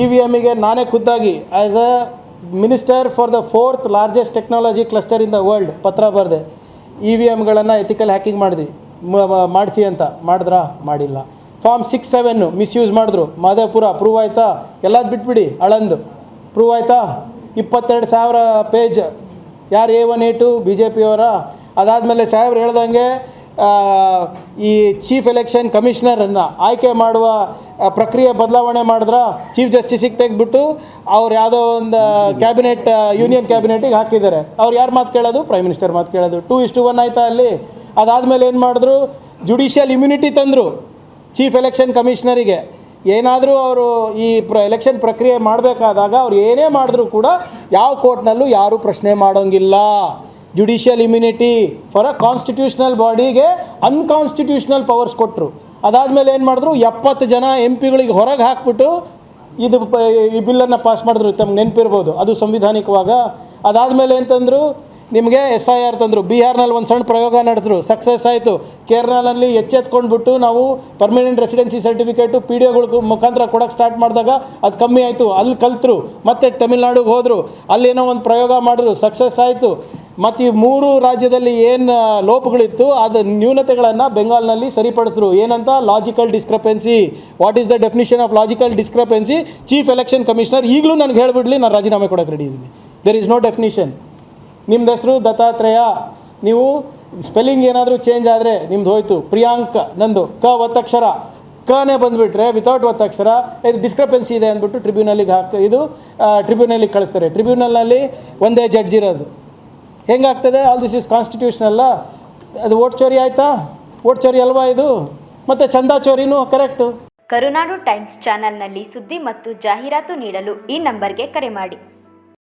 E V ಎಮ್ಮಿಗೆ ನಾನೇ ಖುದ್ದಾಗಿ as a minister for the 4th largest technology cluster in the world ಪತ್ರ ಬರೆದೆ. E V ಎಮ್ಗಳನ್ನು ethical hacking ಮಾಡಿಸಿ ಅಂತ. ಮಾಡಿದ್ರಾ? ಮಾಡಿಲ್ಲ. ಫಾರ್ಮ್ 6-7 ಮಿಸ್ಯೂಸ್ ಮಾಡಿದ್ರು. ಮಾದೇವಪುರ ಪ್ರೂವ್ ಆಯಿತಾ? ಎಲ್ಲದು ಬಿಟ್ಬಿಡಿ, ಆಳಂದು ಪ್ರೂವ್ ಆಯಿತಾ? 22,000 ಪೇಜ್. ಯಾರು A1 A2 ಬಿ ಜೆ ಪಿಯವರ? ಅದಾದಮೇಲೆ ಸಾಹೇಬ್ರು ಹೇಳ್ದಂಗೆ ಈ ಚೀಫ್ ಎಲೆಕ್ಷನ್ ಕಮಿಷನರನ್ನು ಆಯ್ಕೆ ಮಾಡುವ ಪ್ರಕ್ರಿಯೆ ಬದಲಾವಣೆ ಮಾಡಿದ್ರ. ಚೀಫ್ ಜಸ್ಟಿಸಿಗೆ ತೆಗೆದ್ಬಿಟ್ಟು ಅವ್ರು ಯಾವುದೋ ಒಂದು ಕ್ಯಾಬಿನೆಟ್, ಯೂನಿಯನ್ ಕ್ಯಾಬಿನೆಟಿಗೆ ಹಾಕಿದ್ದಾರೆ. ಅವ್ರು ಯಾರು ಮಾತು ಕೇಳೋದು? ಪ್ರೈಮ್ ಮಿನಿಸ್ಟರ್ ಮಾತು ಕೇಳೋದು. 2:1 ಆಯಿತಾ ಅಲ್ಲಿ? ಅದಾದಮೇಲೆ ಏನು ಮಾಡಿದ್ರು? ಜುಡಿಷಿಯಲ್ ಇಮ್ಯುನಿಟಿ ತಂದರು ಚೀಫ್ ಎಲೆಕ್ಷನ್ ಕಮಿಷನರಿಗೆ. ಏನಾದರೂ ಅವರು ಈ ಎಲೆಕ್ಷನ್ ಪ್ರಕ್ರಿಯೆ ಮಾಡಬೇಕಾದಾಗ ಅವ್ರು ಏನೇ ಮಾಡಿದ್ರೂ ಕೂಡ ಯಾವ ಕೋರ್ಟ್ನಲ್ಲೂ ಯಾರೂ ಪ್ರಶ್ನೆ ಮಾಡೋಂಗಿಲ್ಲ. Judicial immunity for a constitutional ಬಾಡಿಗೆ ಅನ್ಕಾನ್ಸ್ಟಿಟ್ಯೂಷನಲ್ ಪವರ್ಸ್ ಕೊಟ್ಟರು. ಅದಾದಮೇಲೆ ಏನು ಮಾಡಿದ್ರು? 70 ಜನ MP ಹೊರಗೆ ಹಾಕ್ಬಿಟ್ಟು ಈ ಬಿಲ್ಲನ್ನು ಪಾಸ್ ಮಾಡಿದ್ರು. ತಮ್ಗೆ ನೆನಪಿರ್ಬೋದು, ಅದು ಸಂವಿಧಾನಿಕವಾಗ. ಅದಾದಮೇಲೆ ಅಂತಂದರು, ನಿಮಗೆ SIR ತಂದರು. ಬಿಹಾರ್ನಲ್ಲಿ ಒಂದು ಸಣ್ಣ ಪ್ರಯೋಗ ನಡೆಸಿದ್ರು, ಸಕ್ಸಸ್ ಆಯಿತು. ಕೇರಳದಲ್ಲಿ ಎಚ್ಚೆತ್ಕೊಂಡ್ಬಿಟ್ಟು ನಾವು ಪರ್ಮನೆಂಟ್ ರೆಸಿಡೆನ್ಸಿ ಸರ್ಟಿಫಿಕೇಟು PDOಗಳ ಮುಖಾಂತರ ಕೊಡೋಕ್ಕೆ ಸ್ಟಾರ್ಟ್ ಮಾಡಿದಾಗ ಅದು ಕಮ್ಮಿ ಆಯಿತು. ಅಲ್ಲಿ ಕಲ್ತರು, ಮತ್ತೆ ತಮಿಳ್ನಾಡಿಗೆ ಹೋದರು, ಅಲ್ಲೇನೋ ಒಂದು ಪ್ರಯೋಗ ಮಾಡಿದ್ರು, ಸಕ್ಸಸ್ ಆಯಿತು. ಮತ್ತು ಈ 3 ರಾಜ್ಯದಲ್ಲಿ ಏನು ಲೋಪಗಳಿತ್ತು ಅದು ನ್ಯೂನತೆಗಳನ್ನು ಬೆಂಗಾಲ್ನಲ್ಲಿ ಸರಿಪಡಿಸಿದ್ರು. ಏನಂತ? Logical discrepancy. What is the definition of logical discrepancy? Chief election commissioner ಈಗಲೂ ನನಗೆ ಹೇಳಿಬಿಡ್ಲಿ, ನಾನು ರಾಜೀನಾಮೆ ಕೊಡೋಕ್ಕೆ ರೆಡಿ ಇದ್ದೀನಿ. There is no definition. ನಿಮ್ಮದು ಹೆಸರು ದತ್ತಾತ್ರೇಯ, ನೀವು ಸ್ಪೆಲ್ಲಿಂಗ್ ಏನಾದರೂ ಚೇಂಜ್ ಆದರೆ ನಿಮ್ದು ಹೋಯ್ತು. ಪ್ರಿಯಾಂಕ್ ನಂದು ಒತ್ತಕ್ಷರ ಕನೇ ಬಂದುಬಿಟ್ರೆ ವಿತೌಟ್ ಒತ್ತಕ್ಷರ ಇದು ಡಿಸ್ಕ್ರಪೆನ್ಸಿ ಇದೆ ಅಂದ್ಬಿಟ್ಟು ಟ್ರಿಬ್ಯುನಲಿಗೆ ಟ್ರಿಬ್ಯುನಲಿಗೆ ಕಳಿಸ್ತಾರೆ. ಟ್ರಿಬ್ಯುನಲ್ನಲ್ಲಿ ಒಂದೇ ಜಡ್ಜ್ ಇರೋದು. ಹೆಂಗಾಗ್ತದೆ? ಆಲ್ ದಿಸ್ ಇಸ್ ಕಾನ್ಸ್ಟಿಟ್ಯೂಷನಲ್ಲ. ಅದು ವೋಟ್ ಚೋರಿ ಆಯಿತಾ? ವೋಟ್ ಚೋರಿ ಅಲ್ವಾ ಇದು? ಮತ್ತು ಚಂದಾ ಚೋರಿನೂ ಕರೆಕ್ಟು. ಕರುನಾಡು ಟೈಮ್ಸ್ ಚಾನೆಲ್ನಲ್ಲಿ ಸುದ್ದಿ ಮತ್ತು ಜಾಹೀರಾತು ನೀಡಲು ಈ ನಂಬರ್ಗೆ ಕರೆ ಮಾಡಿ.